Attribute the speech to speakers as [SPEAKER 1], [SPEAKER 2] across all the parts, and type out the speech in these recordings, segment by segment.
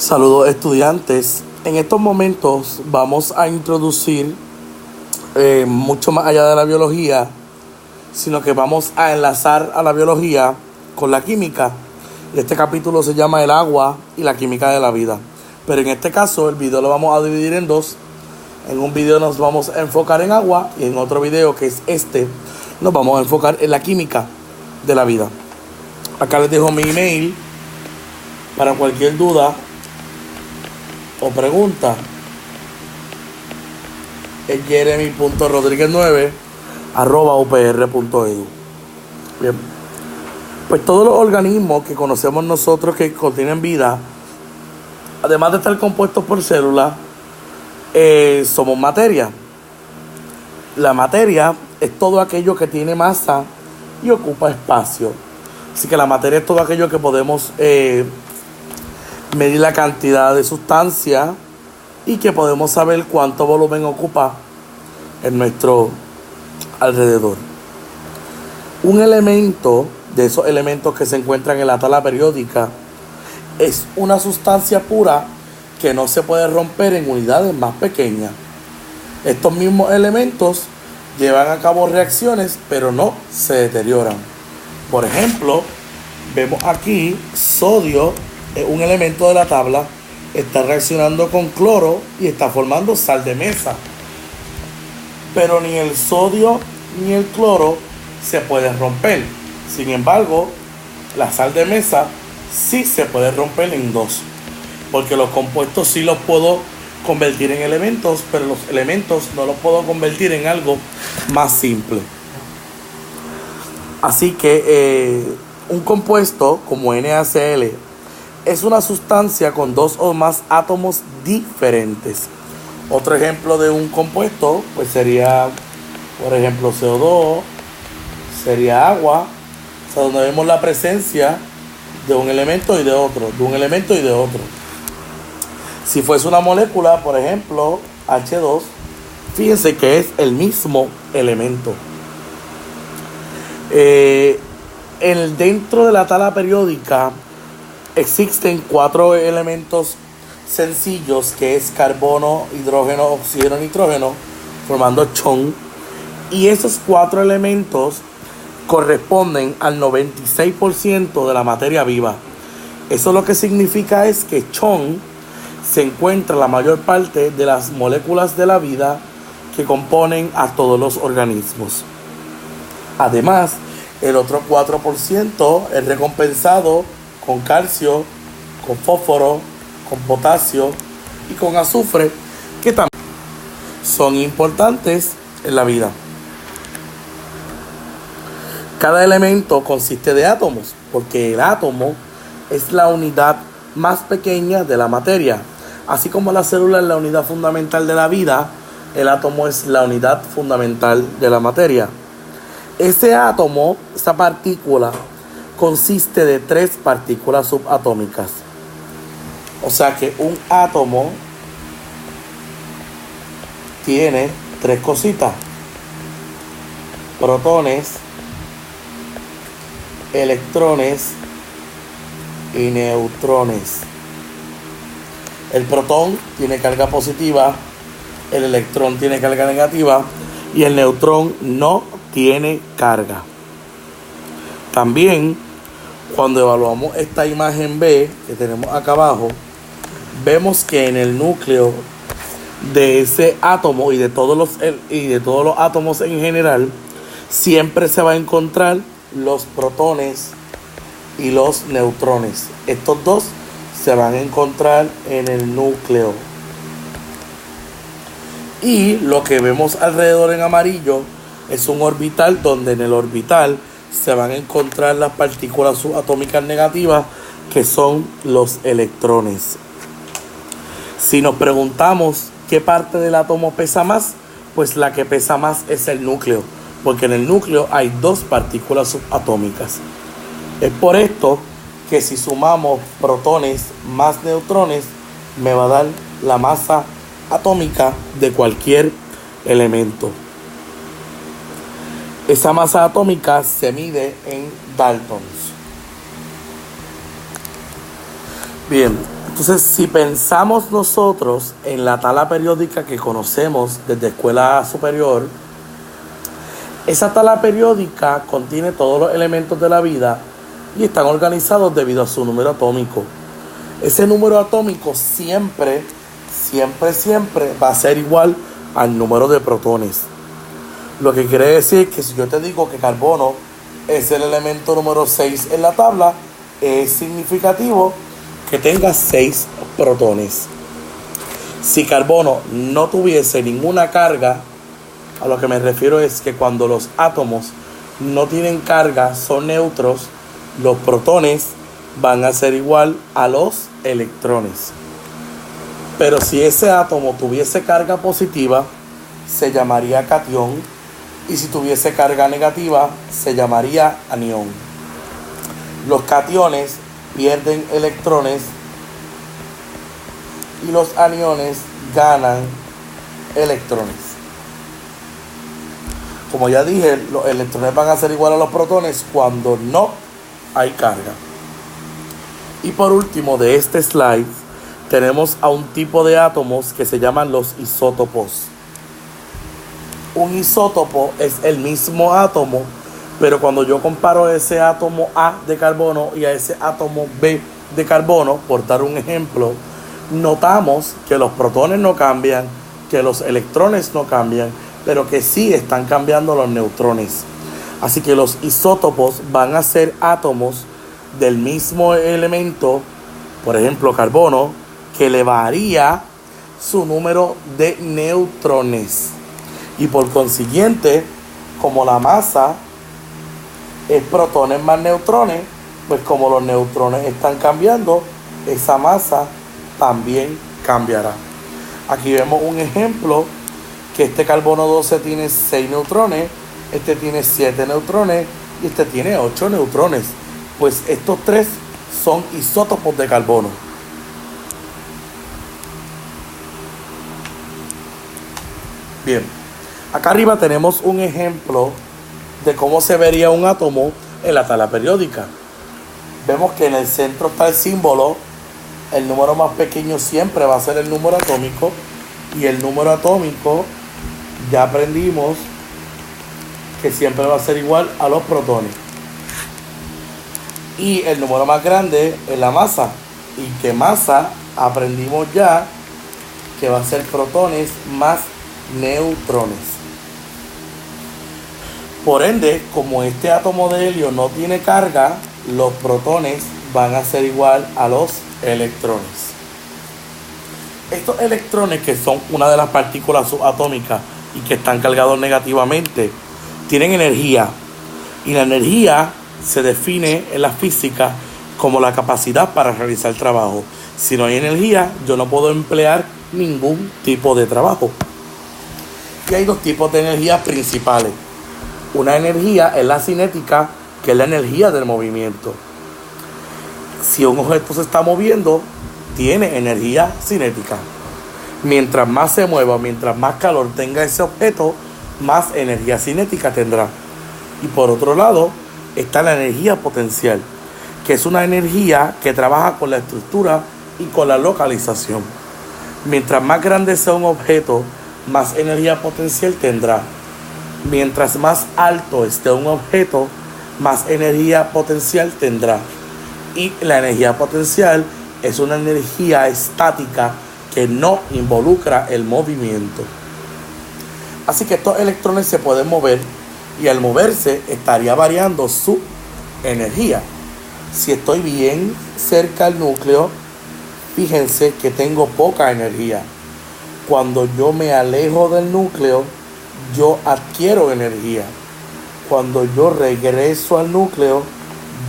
[SPEAKER 1] Saludos estudiantes. En estos momentos vamos a introducir mucho más allá de la biología, sino que vamos a enlazar a la biología con la química. Y este capítulo se llama El agua y la química de la vida. Pero en este caso el video lo vamos a dividir en dos. En un video nos vamos a enfocar en agua y en otro video, que es este, nos vamos a enfocar en la química de la vida. Acá les dejo mi email para cualquier duda o pregunta. Es jeremy.rodriguez9@upr.edu. Bien. Pues todos los organismos que conocemos nosotros que contienen vida, además de estar compuestos por células, somos materia. La materia es todo aquello que tiene masa y ocupa espacio. Así que la materia es todo aquello que podemos medir la cantidad de sustancia y que podemos saber cuánto volumen ocupa en nuestro alrededor. Un elemento de esos elementos que se encuentran en la tabla periódica es una sustancia pura que no se puede romper en unidades más pequeñas. Estos mismos elementos llevan a cabo reacciones, pero no se deterioran. Por ejemplo, vemos aquí sodio, un elemento de la tabla, está reaccionando con cloro y está formando sal de mesa. Pero ni el sodio ni el cloro se pueden romper. Sin embargo, la sal de mesa sí se puede romper en dos, porque los compuestos sí los puedo convertir en elementos, pero los elementos no los puedo convertir en algo más simple. Así que un compuesto como NaCl es una sustancia con dos o más átomos diferentes. Otro ejemplo de un compuesto pues sería, por ejemplo, CO2, sería agua, o sea, donde vemos la presencia de un elemento y de otro, de un elemento y de otro. Si fuese una molécula, por ejemplo, H2, fíjense que es el mismo elemento. Dentro de la tabla periódica existen 4 elementos sencillos, que es carbono, hidrógeno, oxígeno, nitrógeno, formando chon. Y esos 4 elementos corresponden al 96% de la materia viva. Eso lo que significa es que chon se encuentra la mayor parte de las moléculas de la vida que componen a todos los organismos. Además, el otro 4% es recompensado con calcio, con fósforo, con potasio y con azufre, que también son importantes en la vida. Cada elemento consiste de átomos, porque el átomo es la unidad más pequeña de la materia. Así como la célula es la unidad fundamental de la vida, el átomo es la unidad fundamental de la materia. Ese átomo, esa partícula, consiste de 3 partículas subatómicas. O sea que un átomo tiene 3 cositas: protones, electrones y neutrones. El protón tiene carga positiva, el electrón tiene carga negativa y el neutrón no tiene carga. También, cuando evaluamos esta imagen B que tenemos acá abajo, vemos que en el núcleo de ese átomo y de todos los átomos en general, siempre se va a encontrar los protones y los neutrones. Estos dos se van a encontrar en el núcleo. Y lo que vemos alrededor en amarillo es un orbital, donde en el orbital se van a encontrar las partículas subatómicas negativas, que son los electrones. Si nos preguntamos qué parte del átomo pesa más, pues la que pesa más es el núcleo, porque en el núcleo hay 2 partículas subatómicas. Es por esto que si sumamos protones más neutrones, me va a dar la masa atómica de cualquier elemento. Esa masa atómica se mide en daltons. Bien, Entonces, si pensamos nosotros en la tabla periódica que conocemos desde escuela superior, esa tabla periódica contiene todos los elementos de la vida y están organizados debido a su número atómico. Ese número atómico siempre va a ser igual al número de protones. Lo que quiere decir que si yo te digo que carbono es el elemento número 6 en la tabla, es significativo que tenga 6 protones. Si carbono no tuviese ninguna carga, a lo que me refiero es que cuando los átomos no tienen carga, son neutros, los protones van a ser igual a los electrones. Pero si ese átomo tuviese carga positiva, se llamaría catión, y si tuviese carga negativa, se llamaría anión. Los cationes pierden electrones y los aniones ganan electrones. Como ya dije, los electrones van a ser igual a los protones cuando no hay carga. Y por último de este slide tenemos a un tipo de átomos que se llaman los isótopos. Un isótopo es el mismo átomo, pero cuando yo comparo ese átomo A de carbono y a ese átomo B de carbono, por dar un ejemplo, notamos que los protones no cambian, que los electrones no cambian, pero que sí están cambiando los neutrones. Así que los isótopos van a ser átomos del mismo elemento, por ejemplo carbono, que le varía su número de neutrones. Y por consiguiente, como la masa es protones más neutrones, pues como los neutrones están cambiando, esa masa también cambiará. Aquí vemos un ejemplo que este carbono 12 tiene 6 neutrones, este tiene 7 neutrones y este tiene 8 neutrones. Pues estos tres son isótopos de carbono. Bien, acá arriba tenemos un ejemplo de cómo se vería un átomo en la tabla periódica. Vemos que en el centro está el símbolo, el número más pequeño siempre va a ser el número atómico, y el número atómico ya aprendimos que siempre va a ser igual a los protones. Y el número más grande es la masa, y que masa aprendimos ya que va a ser protones más neutrones. Por ende, como este átomo de helio no tiene carga, los protones van a ser igual a los electrones. Estos electrones, que son una de las partículas subatómicas y que están cargados negativamente, tienen energía, y la energía se define en la física como la capacidad para realizar trabajo. Si no hay energía, yo no puedo emplear ningún tipo de trabajo. Y hay dos tipos de energías principales. Una energía es la cinética, que es la energía del movimiento. Si un objeto se está moviendo, tiene energía cinética. Mientras más se mueva, mientras más calor tenga ese objeto, más energía cinética tendrá. Y por otro lado, está la energía potencial, que es una energía que trabaja con la estructura y con la localización. Mientras más grande sea un objeto, más energía potencial tendrá. Mientras más alto esté un objeto, más energía potencial tendrá. Y la energía potencial es una energía estática que no involucra el movimiento. Así que estos electrones se pueden mover, y al moverse estaría variando su energía. Si estoy bien cerca al núcleo, fíjense que tengo poca energía. Cuando yo me alejo del núcleo, yo adquiero energía. Cuando yo regreso al núcleo,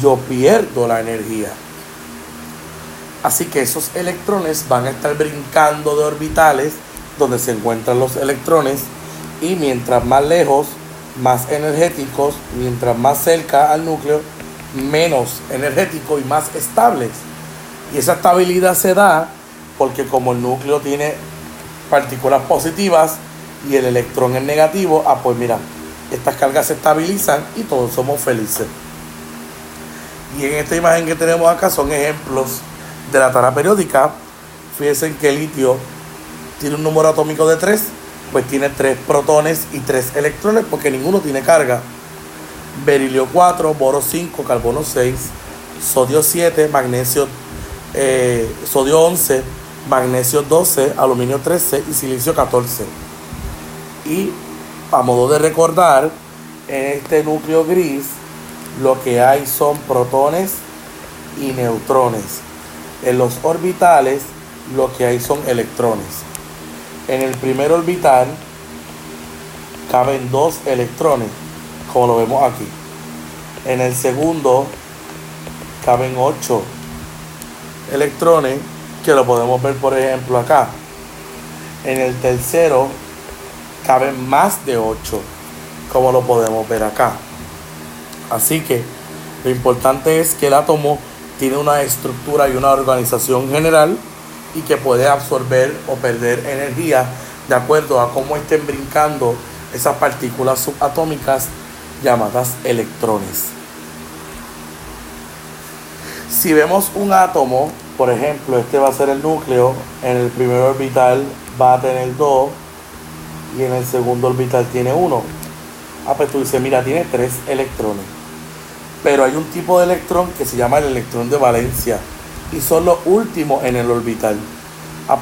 [SPEAKER 1] yo pierdo la energía. Así que esos electrones van a estar brincando de orbitales donde se encuentran los electrones, y mientras más lejos, más energéticos; mientras más cerca al núcleo, menos energéticos y más estables. Y esa estabilidad se da porque como el núcleo tiene partículas positivas y el electrón es negativo, pues mira, estas cargas se estabilizan y todos somos felices. Y en esta imagen que tenemos acá son ejemplos de la tabla periódica, fíjense que el litio tiene un número atómico de 3, pues tiene 3 protones y 3 electrones porque ninguno tiene carga. Berilio 4, boro 5, carbono 6, sodio 7, magnesio, sodio 11, magnesio 12, aluminio 13 y silicio 14. Y a modo de recordar, en este núcleo gris lo que hay son protones y neutrones. En los orbitales lo que hay son electrones. En el primer orbital caben 2 electrones, como lo vemos aquí. En el segundo caben 8 electrones, que lo podemos ver por ejemplo acá. En el tercero caben más de 8, como lo podemos ver acá. Así que lo importante es que el átomo tiene una estructura y una organización general y que puede absorber o perder energía de acuerdo a cómo estén brincando esas partículas subatómicas llamadas electrones. Si vemos un átomo, por ejemplo, este va a ser el núcleo, en el primer orbital va a tener 2 y en el segundo orbital tiene 1. Pues tú dices, mira, tiene 3 electrones. Pero hay un tipo de electrón que se llama el electrón de valencia y son los últimos en el orbital.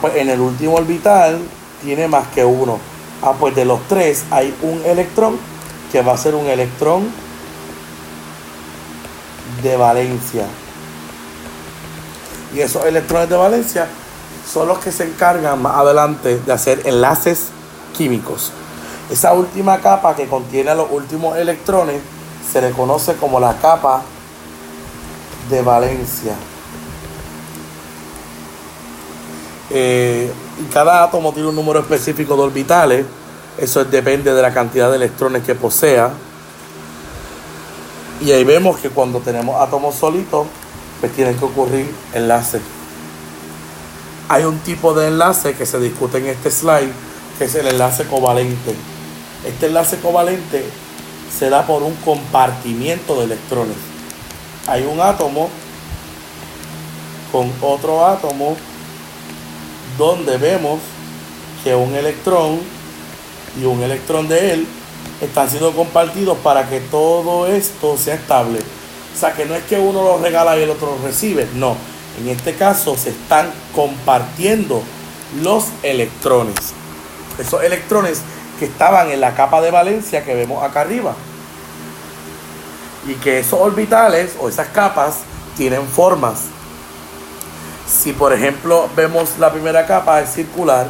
[SPEAKER 1] Pues en el último orbital tiene más que 1. Pues de los 3 hay un electrón que va a ser un electrón de valencia. Y esos electrones de valencia son los que se encargan más adelante de hacer enlaces químicos. Esa última capa que contiene a los últimos electrones se le conoce como la capa de valencia. Y cada átomo tiene un número específico de orbitales. Eso depende de la cantidad de electrones que posea. Y ahí vemos que cuando tenemos átomos solitos, pues tienen que ocurrir enlaces. Hay un tipo de enlace que se discute en este slide, que es el enlace covalente. Este enlace covalente se da por un compartimiento de electrones. Hay un átomo con otro átomo donde vemos que un electrón y un electrón de él están siendo compartidos para que todo esto sea estable. O sea, que no es que uno lo regala y el otro lo recibe. No, en este caso se están compartiendo los electrones. Esos electrones que estaban en la capa de valencia que vemos acá arriba. Y que esos orbitales o esas capas tienen formas. Si por ejemplo vemos la primera capa es circular,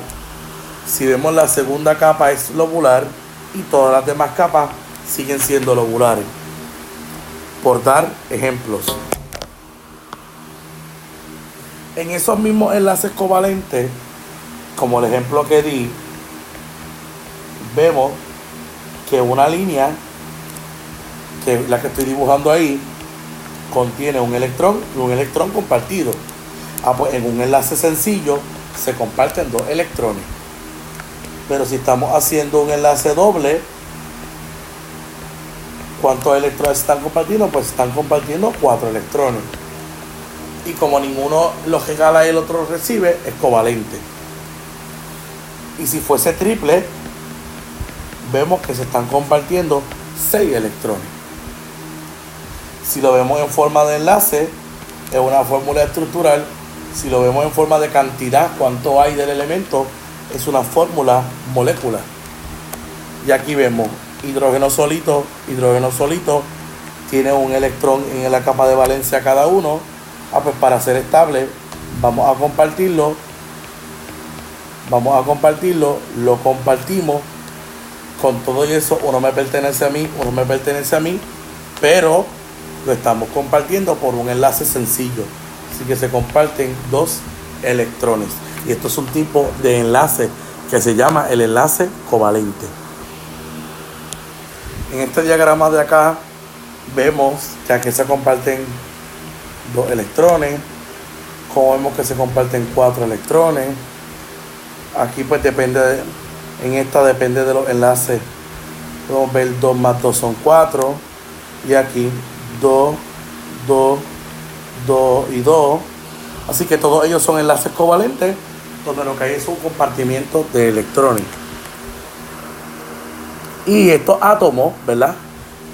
[SPEAKER 1] si vemos la segunda capa es lobular y todas las demás capas siguen siendo lobulares. Por dar ejemplos. En esos mismos enlaces covalentes, como el ejemplo que di, vemos que una línea, que es la que estoy dibujando ahí, contiene un electrón y un electrón compartido. Pues en un enlace sencillo se comparten 2 electrones. Pero si estamos haciendo un enlace doble, ¿cuántos electrones están compartiendo? Pues están compartiendo 4 electrones. Y como ninguno los regala y el otro recibe, es covalente. Y si fuese triple, vemos que se están compartiendo 6 electrones. Si lo vemos en forma de enlace, es una fórmula estructural. Si lo vemos en forma de cantidad, cuánto hay del elemento, es una fórmula molecular. Y aquí vemos hidrógeno solito, tiene un electrón en la capa de valencia cada uno. Pues para ser estable, vamos a compartirlo, lo compartimos. Con todo eso, uno me pertenece a mí, pero lo estamos compartiendo por un enlace sencillo. Así que se comparten 2 electrones. Y esto es un tipo de enlace que se llama el enlace covalente. En este diagrama de acá vemos que aquí se comparten 2 electrones. Como vemos que se comparten 4 electrones. Aquí pues en esta depende de los enlaces. Podemos ver 2 más 2 son 4. Y aquí 2, 2, 2 y 2. Así que todos ellos son enlaces covalentes, donde lo que hay es un compartimiento de electrones. Y estos átomos, ¿verdad?,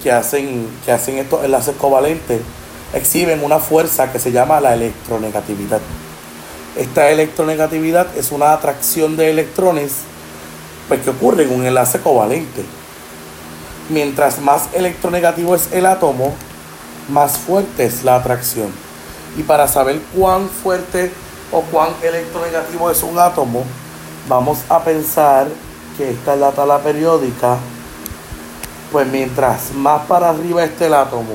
[SPEAKER 1] que hacen estos enlaces covalentes, exhiben una fuerza que se llama la electronegatividad. Esta electronegatividad es una atracción de electrones, pues, que ocurre en un enlace covalente. Mientras más electronegativo es el átomo, más fuerte es la atracción. Y para saber cuán fuerte o cuán electronegativo es un átomo, vamos a pensar que esta es la tabla periódica. Pues mientras más para arriba esté el átomo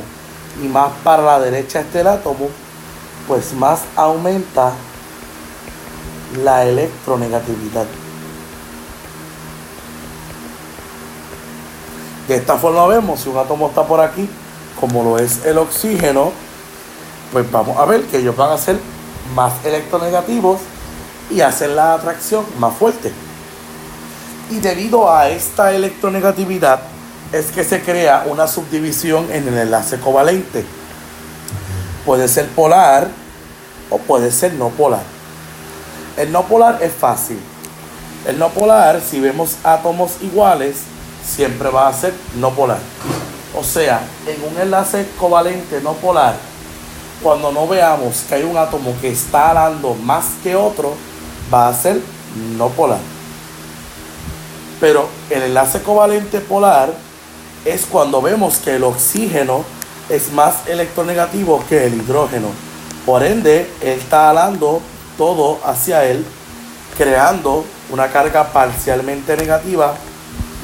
[SPEAKER 1] y más para la derecha esté el átomo, pues más aumenta la electronegatividad. De esta forma vemos, si un átomo está por aquí, como lo es el oxígeno, pues vamos a ver que ellos van a ser más electronegativos y hacen la atracción más fuerte. Y debido a esta electronegatividad es que se crea una subdivisión en el enlace covalente. Puede ser polar o puede ser no polar. El no polar es fácil. El no polar, si vemos átomos iguales, siempre va a ser no polar. O sea, en un enlace covalente no polar, cuando no veamos que hay un átomo que está alando más que otro, va a ser no polar. Pero el enlace covalente polar es cuando vemos que el oxígeno es más electronegativo que el hidrógeno. Por ende, él está alando todo hacia él, creando una carga parcialmente negativa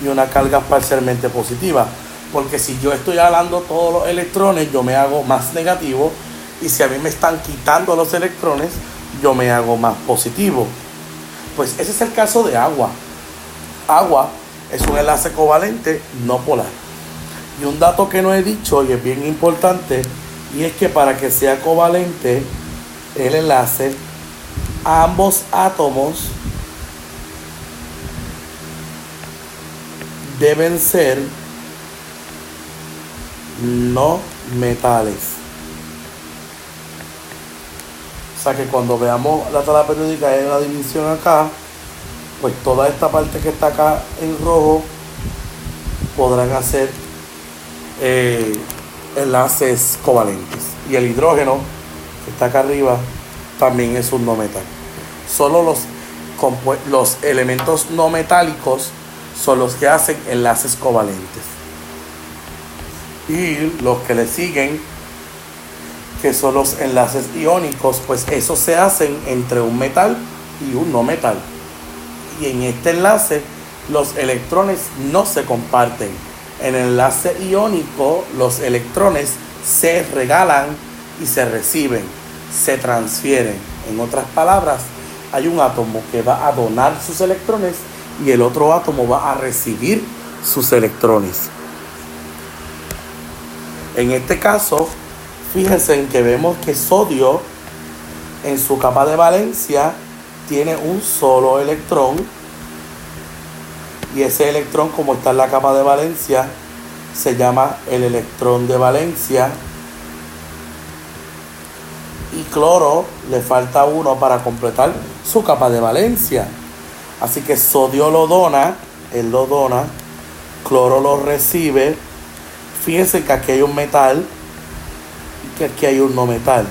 [SPEAKER 1] y una carga parcialmente positiva. Porque si yo estoy alando todos los electrones, yo me hago más negativo. Y si a mí me están quitando los electrones, yo me hago más positivo. Pues ese es el caso de agua. Agua es un enlace covalente no polar. Y un dato que no he dicho y es bien importante, y es que para que sea covalente el enlace, ambos átomos deben ser no metales. O sea que cuando veamos la tabla periódica hay una división acá, pues toda esta parte que está acá en rojo podrán hacer enlaces covalentes. Y el hidrógeno que está acá arriba también es un no metal. Solo los elementos no metálicos son los que hacen enlaces covalentes. Y los que le siguen, que son los enlaces iónicos, pues esos se hacen entre un metal y un no metal. Y en este enlace los electrones no se comparten. En el enlace iónico los electrones se regalan y se reciben, se transfieren. En otras palabras, hay un átomo que va a donar sus electrones y el otro átomo va a recibir sus electrones. En este caso, fíjense en que vemos que sodio en su capa de valencia tiene un solo electrón. Y ese electrón, como está en la capa de valencia, se llama el electrón de valencia. Y cloro le falta uno para completar su capa de valencia. Así que sodio lo dona, él lo dona, cloro lo recibe. Fíjense que aquí hay un metal y que aquí hay un no metal.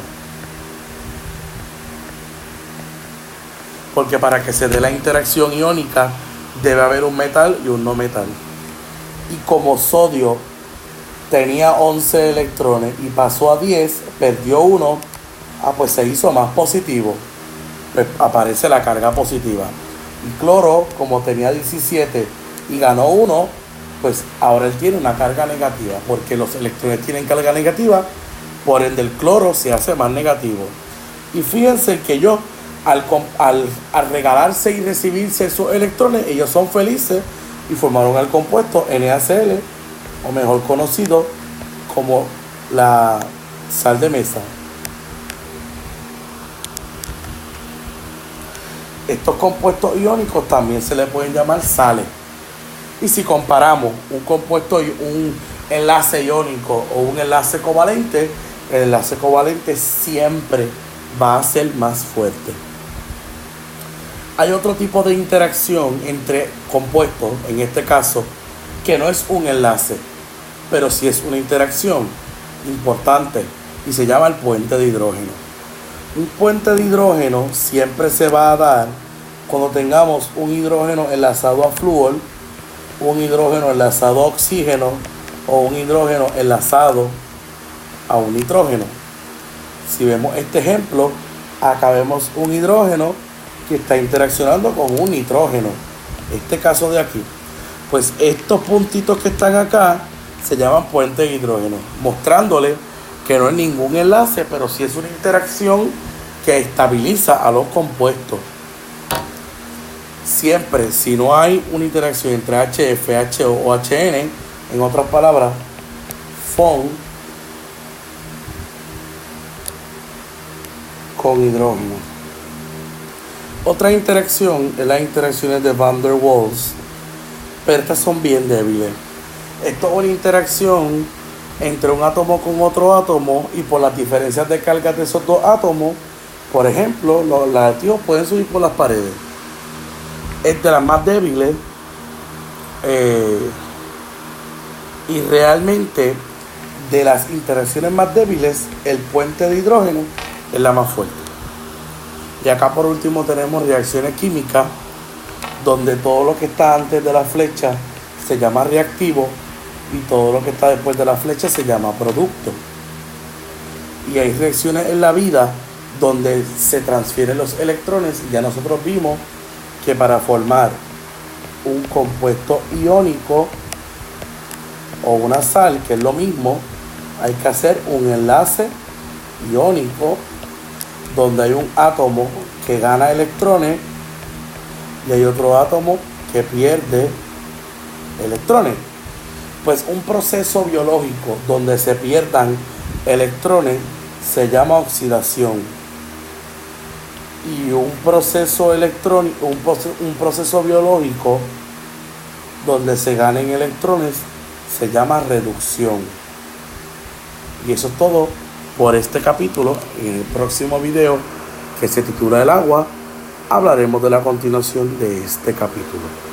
[SPEAKER 1] Porque para que se dé la interacción iónica debe haber un metal y un no metal. Y como sodio tenía 11 electrones y pasó a 10, perdió uno, pues se hizo más positivo. Pues aparece la carga positiva. Y cloro, como tenía 17 y ganó uno, pues ahora él tiene una carga negativa. Porque los electrones tienen carga negativa, por ende el cloro se hace más negativo. Y fíjense que al regalarse y recibirse esos electrones, ellos son felices y formaron el compuesto NaCl, o mejor conocido como la sal de mesa. Estos compuestos iónicos también se le pueden llamar sales. Y si comparamos un enlace iónico o un enlace covalente, el enlace covalente siempre va a ser más fuerte. Hay otro tipo de interacción entre compuestos, en este caso, que no es un enlace, pero sí es una interacción importante y se llama el puente de hidrógeno. Un puente de hidrógeno siempre se va a dar cuando tengamos un hidrógeno enlazado a flúor, un hidrógeno enlazado a oxígeno o un hidrógeno enlazado a un nitrógeno. Si vemos este ejemplo, acá vemos un hidrógeno que está interaccionando con un nitrógeno. Este caso de aquí, pues estos puntitos que están acá se llaman puente de hidrógeno, mostrándole que no es ningún enlace, pero sí es una interacción que estabiliza a los compuestos. Siempre, si no hay una interacción entre HF, HO o HN, en otras palabras, FON con hidrógeno. Otra interacción es las interacciones de Van der Waals, pero estas son bien débiles. Esto es una interacción entre un átomo con otro átomo y por las diferencias de cargas de esos dos átomos, por ejemplo, los reactivos pueden subir por las paredes. Es de las más débiles y realmente de las interacciones más débiles, el puente de hidrógeno es la más fuerte. Y acá por último tenemos reacciones químicas, donde todo lo que está antes de la flecha se llama reactivo y todo lo que está después de la flecha se llama producto. Y hay reacciones en la vida donde se transfieren los electrones, y ya nosotros vimos que para formar un compuesto iónico o una sal, que es lo mismo, hay que hacer un enlace iónico donde hay un átomo que gana electrones y hay otro átomo que pierde electrones. Pues un proceso biológico donde se pierdan electrones se llama oxidación. Y un proceso electrónico, un proceso biológico donde se ganen electrones se llama reducción. Y eso es todo por este capítulo. En el próximo video, que se titula El agua, hablaremos de la continuación de este capítulo.